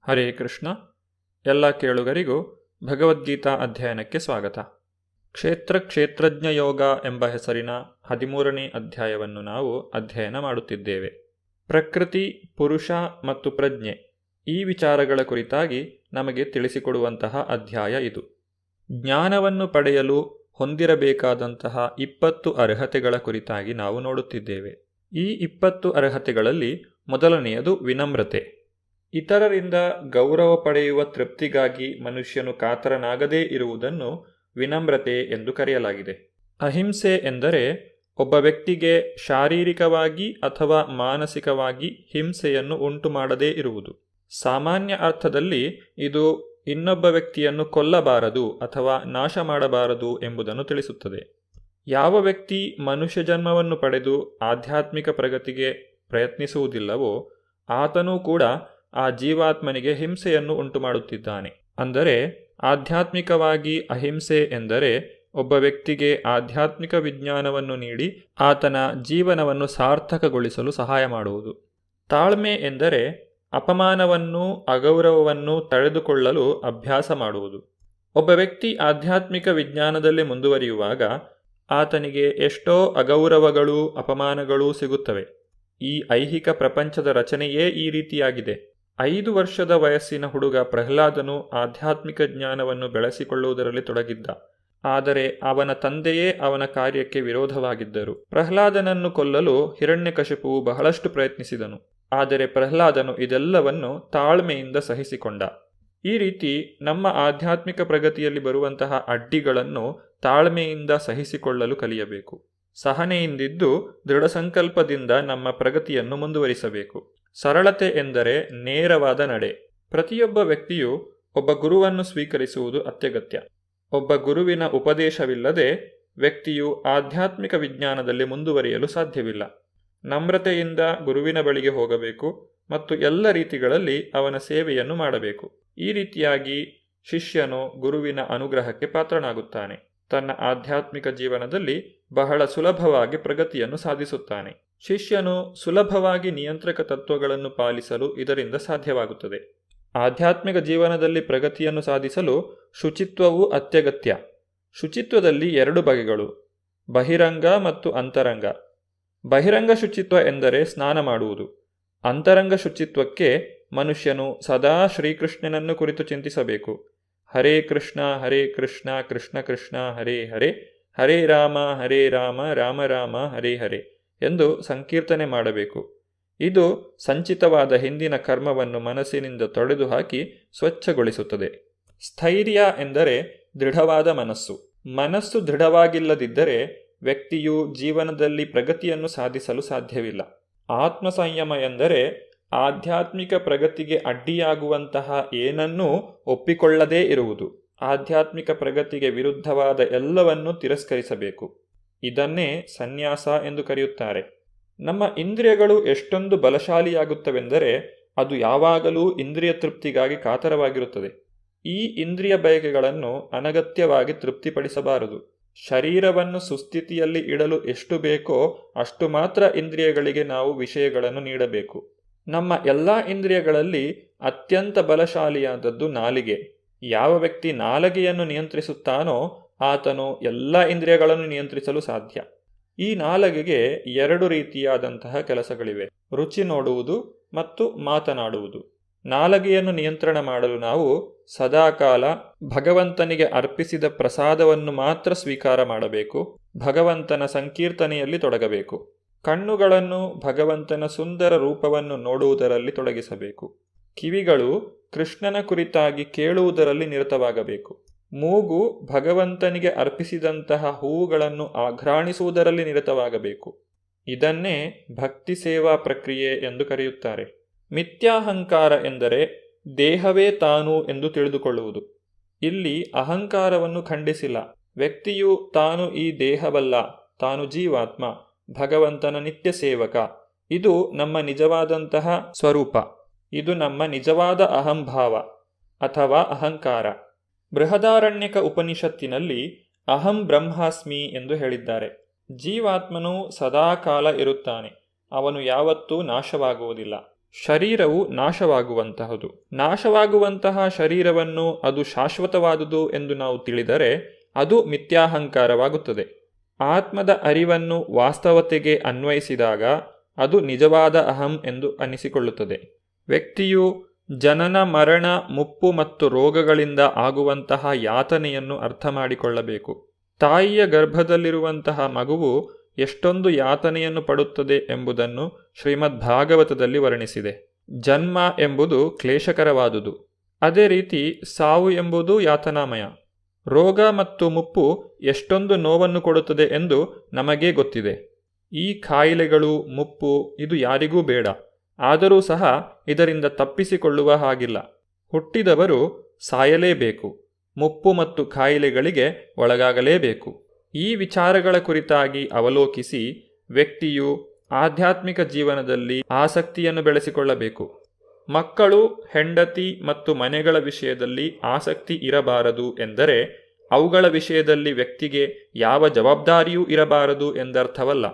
ಹರೇ ಕೃಷ್ಣ. ಎಲ್ಲ ಕೇಳುಗರಿಗೂ ಭಗವದ್ಗೀತಾ ಅಧ್ಯಯನಕ್ಕೆ ಸ್ವಾಗತ. ಕ್ಷೇತ್ರಜ್ಞ ಯೋಗ ಎಂಬ ಹೆಸರಿನ 13ನೇ ಅಧ್ಯಾಯವನ್ನು ನಾವು ಅಧ್ಯಯನ ಮಾಡುತ್ತಿದ್ದೇವೆ. ಪ್ರಕೃತಿ, ಪುರುಷ ಮತ್ತು ಪ್ರಜ್ಞೆ ಈ ವಿಚಾರಗಳ ಕುರಿತಾಗಿ ನಮಗೆ ತಿಳಿಸಿಕೊಡುವಂತಹ ಅಧ್ಯಾಯ ಇದು. ಜ್ಞಾನವನ್ನು ಪಡೆಯಲು ಹೊಂದಿರಬೇಕಾದಂತಹ 20 ಅರ್ಹತೆಗಳ ಕುರಿತಾಗಿ ನಾವು ನೋಡುತ್ತಿದ್ದೇವೆ. ಈ 20 ಅರ್ಹತೆಗಳಲ್ಲಿ ಮೊದಲನೆಯದು ವಿನಮ್ರತೆ. ಇತರರಿಂದ ಗೌರವ ಪಡೆಯುವ ತೃಪ್ತಿಗಾಗಿ ಮನುಷ್ಯನು ಕಾತರನಾಗದೇ ಇರುವುದನ್ನು ವಿನಮ್ರತೆ ಎಂದು ಕರೆಯಲಾಗಿದೆ. ಅಹಿಂಸೆ ಎಂದರೆ ಒಬ್ಬ ವ್ಯಕ್ತಿಗೆ ಶಾರೀರಿಕವಾಗಿ ಅಥವಾ ಮಾನಸಿಕವಾಗಿ ಹಿಂಸೆಯನ್ನು ಉಂಟು ಮಾಡದೇ ಇರುವುದು. ಸಾಮಾನ್ಯ ಅರ್ಥದಲ್ಲಿ ಇದು ಇನ್ನೊಬ್ಬ ವ್ಯಕ್ತಿಯನ್ನು ಕೊಲ್ಲಬಾರದು ಅಥವಾ ನಾಶ ಮಾಡಬಾರದು ಎಂಬುದನ್ನು ತಿಳಿಸುತ್ತದೆ. ಯಾವ ವ್ಯಕ್ತಿ ಮನುಷ್ಯ ಜನ್ಮವನ್ನು ಪಡೆದು ಆಧ್ಯಾತ್ಮಿಕ ಪ್ರಗತಿಗೆ ಪ್ರಯತ್ನಿಸುವುದಿಲ್ಲವೋ ಆತನೂ ಕೂಡ ಆ ಜೀವಾತ್ಮನಿಗೆ ಹಿಂಸೆಯನ್ನು ಉಂಟು ಮಾಡುತ್ತಿದ್ದಾನೆ. ಅಂದರೆ ಆಧ್ಯಾತ್ಮಿಕವಾಗಿ ಅಹಿಂಸೆ ಎಂದರೆ ಒಬ್ಬ ವ್ಯಕ್ತಿಗೆ ಆಧ್ಯಾತ್ಮಿಕ ವಿಜ್ಞಾನವನ್ನು ನೀಡಿ ಆತನ ಜೀವನವನ್ನು ಸಾರ್ಥಕಗೊಳಿಸಲು ಸಹಾಯ ಮಾಡುವುದು. ತಾಳ್ಮೆ ಎಂದರೆ ಅಪಮಾನವನ್ನು, ಅಗೌರವವನ್ನು ತಡೆದುಕೊಳ್ಳಲು ಅಭ್ಯಾಸ ಮಾಡುವುದು. ಒಬ್ಬ ವ್ಯಕ್ತಿ ಆಧ್ಯಾತ್ಮಿಕ ವಿಜ್ಞಾನದಲ್ಲಿ ಮುಂದುವರಿಯುವಾಗ ಆತನಿಗೆ ಎಷ್ಟೋ ಅಗೌರವಗಳು, ಅಪಮಾನಗಳು ಸಿಗುತ್ತವೆ. ಈ ಐಹಿಕ ಪ್ರಪಂಚದ ರಚನೆಯೇ ಈ ರೀತಿಯಾಗಿದೆ. 5 ವರ್ಷದ ವಯಸ್ಸಿನ ಹುಡುಗ ಪ್ರಹ್ಲಾದನು ಆಧ್ಯಾತ್ಮಿಕ ಜ್ಞಾನವನ್ನು ಬೆಳೆಸಿಕೊಳ್ಳುವುದರಲ್ಲಿ ತೊಡಗಿದ್ದ. ಆದರೆ ಅವನ ತಂದೆಯೇ ಅವನ ಕಾರ್ಯಕ್ಕೆ ವಿರೋಧವಾಗಿದ್ದರು. ಪ್ರಹ್ಲಾದನನ್ನು ಕೊಲ್ಲಲು ಹಿರಣ್ಯಕಶಿಪುವು ಬಹಳಷ್ಟು ಪ್ರಯತ್ನಿಸಿದನು. ಆದರೆ ಪ್ರಹ್ಲಾದನು ಇದೆಲ್ಲವನ್ನು ತಾಳ್ಮೆಯಿಂದ ಸಹಿಸಿಕೊಂಡ. ಈ ರೀತಿ ನಮ್ಮ ಆಧ್ಯಾತ್ಮಿಕ ಪ್ರಗತಿಯಲ್ಲಿ ಬರುವಂತಹ ಅಡ್ಡಿಗಳನ್ನು ತಾಳ್ಮೆಯಿಂದ ಸಹಿಸಿಕೊಳ್ಳಲು ಕಲಿಯಬೇಕು. ಸಹನೆಯಿಂದಿದ್ದು ದೃಢ ಸಂಕಲ್ಪದಿಂದ ನಮ್ಮ ಪ್ರಗತಿಯನ್ನು ಮುಂದುವರಿಸಬೇಕು. ಸರಳತೆ ಎಂದರೆ ನೇರವಾದ ನಡೆ. ಪ್ರತಿಯೊಬ್ಬ ವ್ಯಕ್ತಿಯು ಒಬ್ಬ ಗುರುವನ್ನು ಸ್ವೀಕರಿಸುವುದು ಅತ್ಯಗತ್ಯ. ಒಬ್ಬ ಗುರುವಿನ ಉಪದೇಶವಿಲ್ಲದೆ ವ್ಯಕ್ತಿಯು ಆಧ್ಯಾತ್ಮಿಕ ವಿಜ್ಞಾನದಲ್ಲಿ ಮುಂದುವರಿಯಲು ಸಾಧ್ಯವಿಲ್ಲ. ನಮ್ರತೆಯಿಂದ ಗುರುವಿನ ಬಳಿಗೆ ಹೋಗಬೇಕು ಮತ್ತು ಎಲ್ಲ ರೀತಿಗಳಲ್ಲಿ ಅವನ ಸೇವೆಯನ್ನು ಮಾಡಬೇಕು. ಈ ರೀತಿಯಾಗಿ ಶಿಷ್ಯನು ಗುರುವಿನ ಅನುಗ್ರಹಕ್ಕೆ ಪಾತ್ರನಾಗುತ್ತಾನೆ. ತನ್ನ ಆಧ್ಯಾತ್ಮಿಕ ಜೀವನದಲ್ಲಿ ಬಹಳ ಸುಲಭವಾಗಿ ಪ್ರಗತಿಯನ್ನು ಸಾಧಿಸುತ್ತಾನೆ. ಶಿಷ್ಯನು ಸುಲಭವಾಗಿ ನಿಯಂತ್ರಕ ತತ್ವಗಳನ್ನು ಪಾಲಿಸಲು ಇದರಿಂದ ಸಾಧ್ಯವಾಗುತ್ತದೆ. ಆಧ್ಯಾತ್ಮಿಕ ಜೀವನದಲ್ಲಿ ಪ್ರಗತಿಯನ್ನು ಸಾಧಿಸಲು ಶುಚಿತ್ವವು ಅತ್ಯಗತ್ಯ. ಶುಚಿತ್ವದಲ್ಲಿ 2 ಬಗೆಗಳು, ಬಹಿರಂಗ ಮತ್ತು ಅಂತರಂಗ. ಬಹಿರಂಗ ಶುಚಿತ್ವ ಎಂದರೆ ಸ್ನಾನ ಮಾಡುವುದು. ಅಂತರಂಗ ಶುಚಿತ್ವಕ್ಕೆ ಮನುಷ್ಯನು ಸದಾ ಶ್ರೀಕೃಷ್ಣನನ್ನು ಕುರಿತು ಚಿಂತಿಸಬೇಕು. ಹರೇ ಕೃಷ್ಣ ಕೃಷ್ಣ ಕೃಷ್ಣ ಹರೇ ಹರೇ, ಹರೇ ರಾಮ ರಾಮ ರಾಮ ಹರೇ ಹರೇ ಎಂದು ಸಂಕೀರ್ತನೆ ಮಾಡಬೇಕು. ಇದು ಸಂಚಿತವಾದ ಹಿಂದಿನ ಕರ್ಮವನ್ನು ಮನಸ್ಸಿನಿಂದ ತೊಡೆದು ಹಾಕಿ ಸ್ವಚ್ಛಗೊಳಿಸುತ್ತದೆ. ಸ್ಥೈರ್ಯ ಎಂದರೆ ದೃಢವಾದ ಮನಸ್ಸು. ಮನಸ್ಸು ದೃಢವಾಗಿಲ್ಲದಿದ್ದರೆ ವ್ಯಕ್ತಿಯು ಜೀವನದಲ್ಲಿ ಪ್ರಗತಿಯನ್ನು ಸಾಧಿಸಲು ಸಾಧ್ಯವಿಲ್ಲ. ಆತ್ಮ ಸಂಯಮ ಎಂದರೆ ಆಧ್ಯಾತ್ಮಿಕ ಪ್ರಗತಿಗೆ ಅಡ್ಡಿಯಾಗುವಂತಹ ಏನನ್ನೂ ಒಪ್ಪಿಕೊಳ್ಳದೇ ಇರುವುದು. ಆಧ್ಯಾತ್ಮಿಕ ಪ್ರಗತಿಗೆ ವಿರುದ್ಧವಾದ ಎಲ್ಲವನ್ನೂ ತಿರಸ್ಕರಿಸಬೇಕು. ಇದನ್ನೇ ಸನ್ಯಾಸ ಎಂದು ಕರೆಯುತ್ತಾರೆ. ನಮ್ಮ ಇಂದ್ರಿಯಗಳು ಎಷ್ಟೊಂದು ಬಲಶಾಲಿಯಾಗುತ್ತವೆಂದರೆ ಅದು ಯಾವಾಗಲೂ ಇಂದ್ರಿಯ ತೃಪ್ತಿಗಾಗಿ ಕಾತರವಾಗಿರುತ್ತದೆ. ಈ ಇಂದ್ರಿಯ ಬಯಕೆಗಳನ್ನು ಅನಗತ್ಯವಾಗಿ ತೃಪ್ತಿಪಡಿಸಬಾರದು. ಶರೀರವನ್ನು ಸುಸ್ಥಿತಿಯಲ್ಲಿ ಇಡಲು ಎಷ್ಟು ಬೇಕೋ ಅಷ್ಟು ಮಾತ್ರ ಇಂದ್ರಿಯಗಳಿಗೆ ನಾವು ವಿಷಯಗಳನ್ನು ನೀಡಬೇಕು. ನಮ್ಮ ಎಲ್ಲ ಇಂದ್ರಿಯಗಳಲ್ಲಿ ಅತ್ಯಂತ ಬಲಶಾಲಿಯಾದದ್ದು ನಾಲಿಗೆ. ಯಾವ ವ್ಯಕ್ತಿ ನಾಲಿಗೆಯನ್ನು ನಿಯಂತ್ರಿಸುತ್ತಾನೋ ಆತನು ಎಲ್ಲ ಇಂದ್ರಿಯಗಳನ್ನು ನಿಯಂತ್ರಿಸಲು ಸಾಧ್ಯ. ಈ ನಾಲಿಗೆಗೆ 2 ರೀತಿಯಾದಂತಹ ಕೆಲಸಗಳಿವೆ, ರುಚಿ ನೋಡುವುದು ಮತ್ತು ಮಾತನಾಡುವುದು. ನಾಲಿಗೆಯನ್ನು ನಿಯಂತ್ರಣ ಮಾಡಲು ನಾವು ಸದಾಕಾಲ ಭಗವಂತನಿಗೆ ಅರ್ಪಿಸಿದ ಪ್ರಸಾದವನ್ನು ಮಾತ್ರ ಸ್ವೀಕಾರ ಮಾಡಬೇಕು. ಭಗವಂತನ ಸಂಕೀರ್ತನೆಯಲ್ಲಿ ತೊಡಗಬೇಕು. ಕಣ್ಣುಗಳನ್ನು ಭಗವಂತನ ಸುಂದರ ರೂಪವನ್ನು ನೋಡುವುದರಲ್ಲಿ ತೊಡಗಿಸಬೇಕು. ಕಿವಿಗಳು ಕೃಷ್ಣನ ಕುರಿತಾಗಿ ಕೇಳುವುದರಲ್ಲಿ ನಿರತವಾಗಬೇಕು. ಮೂಗು ಭಗವಂತನಿಗೆ ಅರ್ಪಿಸಿದಂತಹ ಹೂವುಗಳನ್ನು ಆಘ್ರಾಣಿಸುವುದರಲ್ಲಿ ನಿರತವಾಗಬೇಕು. ಇದನ್ನೇ ಭಕ್ತಿ ಸೇವಾ ಪ್ರಕ್ರಿಯೆ ಎಂದು ಕರೆಯುತ್ತಾರೆ. ಮಿಥ್ಯಾಹಂಕಾರ ಎಂದರೆ ದೇಹವೇ ತಾನು ಎಂದು ತಿಳಿದುಕೊಳ್ಳುವುದು. ಇಲ್ಲಿ ಅಹಂಕಾರವನ್ನು ಖಂಡಿಸಿಲ್ಲ. ವ್ಯಕ್ತಿಯು ತಾನು ಈ ದೇಹವಲ್ಲ, ತಾನು ಜೀವಾತ್ಮ, ಭಗವಂತನ ನಿತ್ಯ ಸೇವಕ. ಇದು ನಮ್ಮ ನಿಜವಾದಂತಹ ಸ್ವರೂಪ. ಇದು ನಮ್ಮ ನಿಜವಾದ ಅಹಂಭಾವ ಅಥವಾ ಅಹಂಕಾರ. ಬೃಹದಾರಣ್ಯಕ ಉಪನಿಷತ್ತಿನಲ್ಲಿ ಅಹಂ ಬ್ರಹ್ಮಾಸ್ಮಿ ಎಂದು ಹೇಳಿದ್ದಾರೆ. ಜೀವಾತ್ಮನು ಸದಾಕಾಲ ಇರುತ್ತಾನೆ. ಅವನು ಯಾವತ್ತೂ ನಾಶವಾಗುವುದಿಲ್ಲ. ಶರೀರವು ನಾಶವಾಗುವಂತಹದು. ನಾಶವಾಗುವಂತಹ ಶರೀರವನ್ನು ಅದು ಶಾಶ್ವತವಾದುದು ಎಂದು ನಾವು ತಿಳಿದರೆ ಅದು ಮಿಥ್ಯಾಹಂಕಾರವಾಗುತ್ತದೆ. ಆತ್ಮದ ಅರಿವನ್ನು ವಾಸ್ತವತೆಗೆ ಅನ್ವಯಿಸಿದಾಗ ಅದು ನಿಜವಾದ ಅಹಂ ಎಂದು ಅನಿಸಿಕೊಳ್ಳುತ್ತದೆ. ವ್ಯಕ್ತಿಯು ಜನನ, ಮರಣ, ಮುಪ್ಪು ಮತ್ತು ರೋಗಗಳಿಂದ ಆಗುವಂತಹ ಯಾತನೆಯನ್ನು ಅರ್ಥ ಮಾಡಿಕೊಳ್ಳಬೇಕು. ತಾಯಿಯ ಗರ್ಭದಲ್ಲಿರುವಂತಹ ಮಗುವು ಎಷ್ಟೊಂದು ಯಾತನೆಯನ್ನು ಪಡುತ್ತದೆ ಎಂಬುದನ್ನು ಶ್ರೀಮದ್ ಭಾಗವತದಲ್ಲಿ ವರ್ಣಿಸಿದೆ. ಜನ್ಮ ಎಂಬುದು ಕ್ಲೇಶಕರವಾದುದು. ಅದೇ ರೀತಿ ಸಾವು ಎಂಬುದು ಯಾತನಾಮಯ. ರೋಗ ಮತ್ತು ಮುಪ್ಪು ಎಷ್ಟೊಂದು ನೋವನ್ನು ಕೊಡುತ್ತದೆ ಎಂದು ನಮಗೇ ಗೊತ್ತಿದೆ. ಈ ಕಾಯಿಲೆಗಳು, ಮುಪ್ಪು ಇದು ಯಾರಿಗೂ ಬೇಡ. ಆದರೂ ಸಹ ಇದರಿಂದ ತಪ್ಪಿಸಿಕೊಳ್ಳುವ ಹಾಗಿಲ್ಲ. ಹುಟ್ಟಿದವರು ಸಾಯಲೇಬೇಕು, ಮುಪ್ಪು ಮತ್ತು ಕಾಯಿಲೆಗಳಿಗೆ ಒಳಗಾಗಲೇಬೇಕು. ಈ ವಿಚಾರಗಳ ಕುರಿತಾಗಿ ಅವಲೋಕಿಸಿ ವ್ಯಕ್ತಿಯು ಆಧ್ಯಾತ್ಮಿಕ ಜೀವನದಲ್ಲಿ ಆಸಕ್ತಿಯನ್ನು ಬೆಳೆಸಿಕೊಳ್ಳಬೇಕು. ಮಕ್ಕಳು, ಹೆಂಡತಿ ಮತ್ತು ಮನೆಗಳ ವಿಷಯದಲ್ಲಿ ಆಸಕ್ತಿ ಇರಬಾರದು ಎಂದರೆ ಅವುಗಳ ವಿಷಯದಲ್ಲಿ ವ್ಯಕ್ತಿಗೆ ಯಾವ ಜವಾಬ್ದಾರಿಯೂ ಇರಬಾರದು ಎಂದರ್ಥವಲ್ಲ.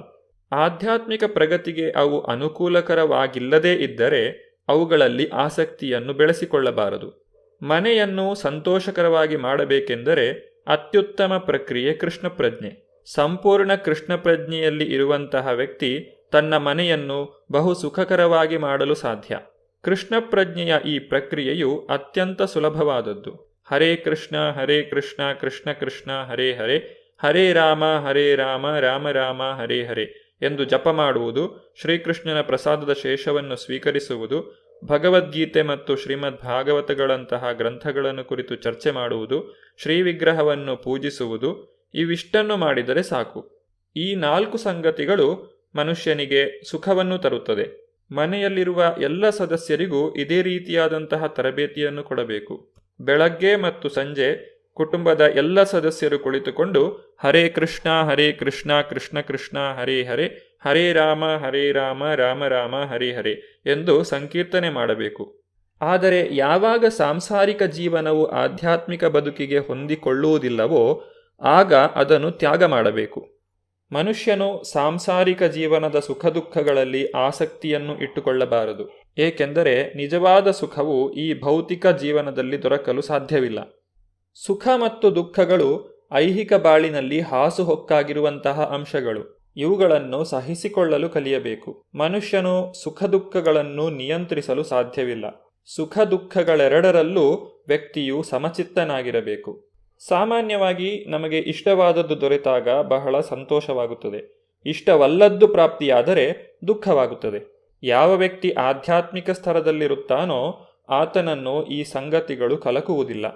ಆಧ್ಯಾತ್ಮಿಕ ಪ್ರಗತಿಗೆ ಅವು ಅನುಕೂಲಕರವಾಗಿಲ್ಲದೇ ಇದ್ದರೆ ಅವುಗಳಲ್ಲಿ ಆಸಕ್ತಿಯನ್ನು ಬೆಳೆಸಿಕೊಳ್ಳಬಾರದು. ಮನೆಯನ್ನು ಸಂತೋಷಕರವಾಗಿ ಮಾಡಬೇಕೆಂದರೆ ಅತ್ಯುತ್ತಮ ಪ್ರಕ್ರಿಯೆ ಕೃಷ್ಣ ಪ್ರಜ್ಞೆ. ಸಂಪೂರ್ಣ ಕೃಷ್ಣ ಪ್ರಜ್ಞೆಯಲ್ಲಿ ಇರುವಂತಹ ವ್ಯಕ್ತಿ ತನ್ನ ಮನೆಯನ್ನು ಬಹು ಸುಖಕರವಾಗಿ ಮಾಡಲು ಸಾಧ್ಯ. ಕೃಷ್ಣ ಪ್ರಜ್ಞೆಯ ಈ ಪ್ರಕ್ರಿಯೆಯು ಅತ್ಯಂತ ಸುಲಭವಾದದ್ದು. ಹರೇ ಕೃಷ್ಣ ಕೃಷ್ಣ ಕೃಷ್ಣ ಹರೇ ಹರೇ, ಹರೇ ರಾಮ ರಾಮ ರಾಮ ಹರೇ ಹರೇ ಎಂದು ಜಪ ಮಾಡುವುದು, ಶ್ರೀಕೃಷ್ಣನ ಪ್ರಸಾದದ ಶೇಷವನ್ನು ಸ್ವೀಕರಿಸುವುದು, ಭಗವದ್ಗೀತೆ ಮತ್ತು ಶ್ರೀಮದ್ ಭಾಗವತಗಳಂತಹ ಗ್ರಂಥಗಳನ್ನು ಕುರಿತು ಚರ್ಚೆ ಮಾಡುವುದು, ಶ್ರೀ ವಿಗ್ರಹವನ್ನು ಪೂಜಿಸುವುದು, ಇವಿಷ್ಟನ್ನು ಮಾಡಿದರೆ ಸಾಕು. ಈ 4 ಸಂಗತಿಗಳು ಮನುಷ್ಯನಿಗೆ ಸುಖವನ್ನು ತರುತ್ತದೆ. ಮನೆಯಲ್ಲಿರುವ ಎಲ್ಲ ಸದಸ್ಯರಿಗೂ ಇದೇ ರೀತಿಯಾದಂತಹ ತರಬೇತಿಯನ್ನು ಕೊಡಬೇಕು. ಬೆಳಗ್ಗೆ ಮತ್ತು ಸಂಜೆ ಕುಟುಂಬದ ಎಲ್ಲ ಸದಸ್ಯರು ಕುಳಿತುಕೊಂಡು ಹರೇ ಕೃಷ್ಣ ಕೃಷ್ಣ ಕೃಷ್ಣ ಹರೇ ಹರೇ, ಹರೇ ರಾಮ ರಾಮ ರಾಮ ಹರೇ ಹರೇ ಎಂದು ಸಂಕೀರ್ತನೆ ಮಾಡಬೇಕು. ಆದರೆ ಯಾವಾಗ ಸಾಂಸಾರಿಕ ಜೀವನವು ಆಧ್ಯಾತ್ಮಿಕ ಬದುಕಿಗೆ ಹೊಂದಿಕೊಳ್ಳುವುದಿಲ್ಲವೋ ಆಗ ಅದನ್ನು ತ್ಯಾಗ ಮಾಡಬೇಕು. ಮನುಷ್ಯನು ಸಾಂಸಾರಿಕ ಜೀವನದ ಸುಖ ದುಃಖಗಳಲ್ಲಿ ಆಸಕ್ತಿಯನ್ನು ಇಟ್ಟುಕೊಳ್ಳಬಾರದು. ಏಕೆಂದರೆ ನಿಜವಾದ ಸುಖವು ಈ ಭೌತಿಕ ಜೀವನದಲ್ಲಿ ದೊರಕಲು ಸಾಧ್ಯವಿಲ್ಲ. ಸುಖ ಮತ್ತು ದುಃಖಗಳು ಐಹಿಕ ಬಾಳಿನಲ್ಲಿ ಹಾಸುಹೊಕ್ಕಾಗಿರುವಂತಹ ಅಂಶಗಳು. ಇವುಗಳನ್ನು ಸಹಿಸಿಕೊಳ್ಳಲು ಕಲಿಯಬೇಕು. ಮನುಷ್ಯನು ಸುಖ ದುಃಖಗಳನ್ನು ನಿಯಂತ್ರಿಸಲು ಸಾಧ್ಯವಿಲ್ಲ. ಸುಖ ದುಃಖಗಳೆರಡರಲ್ಲೂ ವ್ಯಕ್ತಿಯು ಸಮಚಿತ್ತನಾಗಿರಬೇಕು. ಸಾಮಾನ್ಯವಾಗಿ ನಮಗೆ ಇಷ್ಟವಾದದ್ದು ದೊರೆತಾಗ ಬಹಳ ಸಂತೋಷವಾಗುತ್ತದೆ. ಇಷ್ಟವಲ್ಲದ್ದು ಪ್ರಾಪ್ತಿಯಾದರೆ ದುಃಖವಾಗುತ್ತದೆ. ಯಾವ ವ್ಯಕ್ತಿ ಆಧ್ಯಾತ್ಮಿಕ ಸ್ತರದಲ್ಲಿರುತ್ತಾನೋ ಆತನನ್ನು ಈ ಸಂಗತಿಗಳು ಕಲಕುವುದಿಲ್ಲ.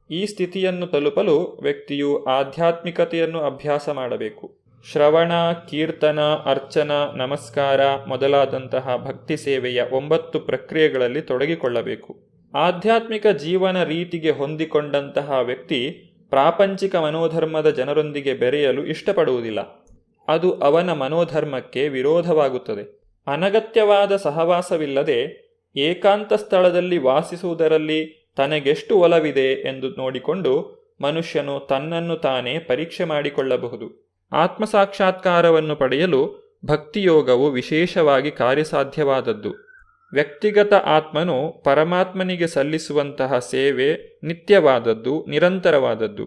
ಈ ಸ್ಥಿತಿಯನ್ನು ತಲುಪಲು ವ್ಯಕ್ತಿಯು ಆಧ್ಯಾತ್ಮಿಕತೆಯನ್ನು ಅಭ್ಯಾಸ ಮಾಡಬೇಕು. ಶ್ರವಣ, ಕೀರ್ತನ, ಅರ್ಚನ, ನಮಸ್ಕಾರ ಮೊದಲಾದಂತಹ ಭಕ್ತಿ ಸೇವೆಯ 9 ಪ್ರಕ್ರಿಯೆಗಳಲ್ಲಿ ತೊಡಗಿಕೊಳ್ಳಬೇಕು. ಆಧ್ಯಾತ್ಮಿಕ ಜೀವನ ರೀತಿಗೆ ಹೊಂದಿಕೊಂಡಂತಹ ವ್ಯಕ್ತಿ ಪ್ರಾಪಂಚಿಕ ಮನೋಧರ್ಮದ ಜನರೊಂದಿಗೆ ಬೆರೆಯಲು ಇಷ್ಟಪಡುವುದಿಲ್ಲ. ಅದು ಅವನ ಮನೋಧರ್ಮಕ್ಕೆ ವಿರೋಧವಾಗುತ್ತದೆ. ಅನಗತ್ಯವಾದ ಸಹವಾಸವಿಲ್ಲದೆ ಏಕಾಂತ ಸ್ಥಳದಲ್ಲಿ ವಾಸಿಸುವುದರಲ್ಲಿ ತನಗೆಷ್ಟು ಒಲವಿದೆ ಎಂದು ನೋಡಿಕೊಂಡು ಮನುಷ್ಯನು ತನ್ನನ್ನು ತಾನೇ ಪರೀಕ್ಷೆ ಮಾಡಿಕೊಳ್ಳಬಹುದು. ಆತ್ಮಸಾಕ್ಷಾತ್ಕಾರವನ್ನು ಪಡೆಯಲು ಭಕ್ತಿಯೋಗವು ವಿಶೇಷವಾಗಿ ಕಾರ್ಯಸಾಧ್ಯವಾದದ್ದು. ವ್ಯಕ್ತಿಗತ ಆತ್ಮನು ಪರಮಾತ್ಮನಿಗೆ ಸಲ್ಲಿಸುವಂತಹ ಸೇವೆ ನಿತ್ಯವಾದದ್ದು, ನಿರಂತರವಾದದ್ದು.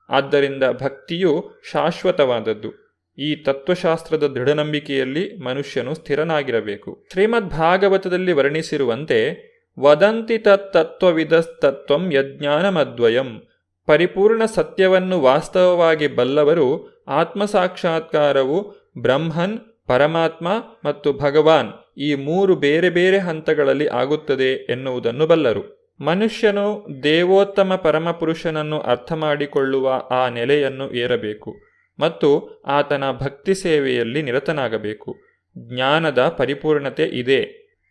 ಆದ್ದರಿಂದ ಭಕ್ತಿಯು ಶಾಶ್ವತವಾದದ್ದು. ಈ ತತ್ವಶಾಸ್ತ್ರದ ದೃಢನಂಬಿಕೆಯಲ್ಲಿ ಮನುಷ್ಯನು ಸ್ಥಿರನಾಗಿರಬೇಕು. ಶ್ರೀಮದ್ ಭಾಗವತದಲ್ಲಿ ವರ್ಣಿಸಿರುವಂತೆ ವದಂತಿ ತತ್ತತ್ವವಿದಸ್ತತ್ವಂ ಯಜ್ಞಾನಮದ್ವಯಂ. ಪರಿಪೂರ್ಣ ಸತ್ಯವನ್ನು ವಾಸ್ತವವಾಗಿ ಬಲ್ಲವರು ಆತ್ಮಸಾಕ್ಷಾತ್ಕಾರವು ಬ್ರಹ್ಮನ್, ಪರಮಾತ್ಮ ಮತ್ತು ಭಗವಾನ್ ಈ 3 ಬೇರೆ ಬೇರೆ ಹಂತಗಳಲ್ಲಿ ಆಗುತ್ತದೆ ಎನ್ನುವುದನ್ನು ಬಲ್ಲರು. ಮನುಷ್ಯನು ದೇವೋತ್ತಮ ಪರಮಪುರುಷನನ್ನು ಅರ್ಥ ಮಾಡಿಕೊಳ್ಳುವ ಆ ನೆಲೆಯನ್ನು ಏರಬೇಕು ಮತ್ತು ಆತನ ಭಕ್ತಿ ಸೇವೆಯಲ್ಲಿ ನಿರತನಾಗಬೇಕು. ಜ್ಞಾನದ ಪರಿಪೂರ್ಣತೆ ಇದೆ.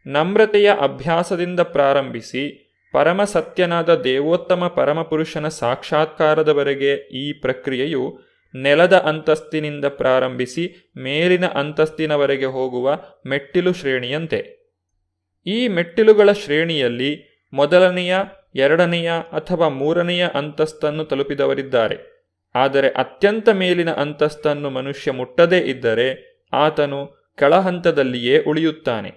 ನಮ್ರತೆಯ ಅಭ್ಯಾಸದಿಂದ ಪ್ರಾರಂಭಿಸಿ ಪರಮ ಸತ್ಯನಾದ ದೇವೋತ್ತಮ ಪರಮಪುರುಷನ ಸಾಕ್ಷಾತ್ಕಾರದವರೆಗೆ ಈ ಪ್ರಕ್ರಿಯೆಯು ನೆಲದ ಅಂತಸ್ತಿನಿಂದ ಪ್ರಾರಂಭಿಸಿ ಮೇಲಿನ ಅಂತಸ್ತಿನವರೆಗೆ ಹೋಗುವ ಮೆಟ್ಟಿಲು ಶ್ರೇಣಿಯಂತೆ. ಈ ಮೆಟ್ಟಿಲುಗಳ ಶ್ರೇಣಿಯಲ್ಲಿ ಮೊದಲನೆಯ, 2ನೆಯ ಅಥವಾ 3ನೆಯ ಅಂತಸ್ತನ್ನು ತಲುಪಿದವರಿದ್ದಾರೆ. ಆದರೆ ಅತ್ಯಂತ ಮೇಲಿನ ಅಂತಸ್ತನ್ನು ಮನುಷ್ಯ ಮುಟ್ಟದೇ ಇದ್ದರೆ ಆತನು ಕೆಳಹಂತದಲ್ಲಿಯೇ ಉಳಿಯುತ್ತಾನೆ.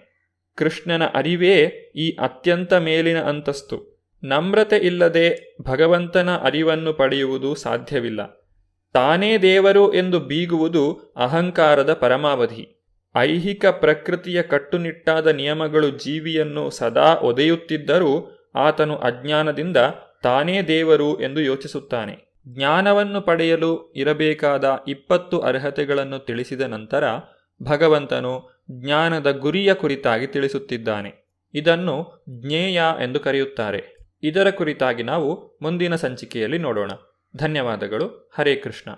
ಕೃಷ್ಣನ ಅರಿವೇ ಈ ಅತ್ಯಂತ ಮೇಲಿನ ಅಂತಸ್ತು. ನಮ್ರತೆ ಇಲ್ಲದೆ ಭಗವಂತನ ಅರಿವನ್ನು ಪಡೆಯುವುದು ಸಾಧ್ಯವಿಲ್ಲ. ತಾನೇ ದೇವರು ಎಂದು ಬೀಗುವುದು ಅಹಂಕಾರದ ಪರಮಾವಧಿ. ಐಹಿಕ ಪ್ರಕೃತಿಯ ಕಟ್ಟುನಿಟ್ಟಾದ ನಿಯಮಗಳು ಜೀವಿಯನ್ನು ಸದಾ ಒದೆಯುತ್ತಿದ್ದರೂ ಆತನು ಅಜ್ಞಾನದಿಂದ ತಾನೇ ದೇವರು ಎಂದು ಯೋಚಿಸುತ್ತಾನೆ. ಜ್ಞಾನವನ್ನು ಪಡೆಯಲು ಇರಬೇಕಾದ 20 ಅರ್ಹತೆಗಳನ್ನು ತಿಳಿಸಿದ ನಂತರ ಭಗವಂತನು ಜ್ಞಾನದ ಗುರಿಯ ಕುರಿತಾಗಿ ತಿಳಿಸುತ್ತಿದ್ದಾನೆ. ಇದನ್ನು ಜ್ಞೇಯ ಎಂದು ಕರೆಯುತ್ತಾರೆ. ಇದರ ಕುರಿತಾಗಿ ನಾವು ಮುಂದಿನ ಸಂಚಿಕೆಯಲ್ಲಿ ನೋಡೋಣ. ಧನ್ಯವಾದಗಳು. ಹರೇ ಕೃಷ್ಣ.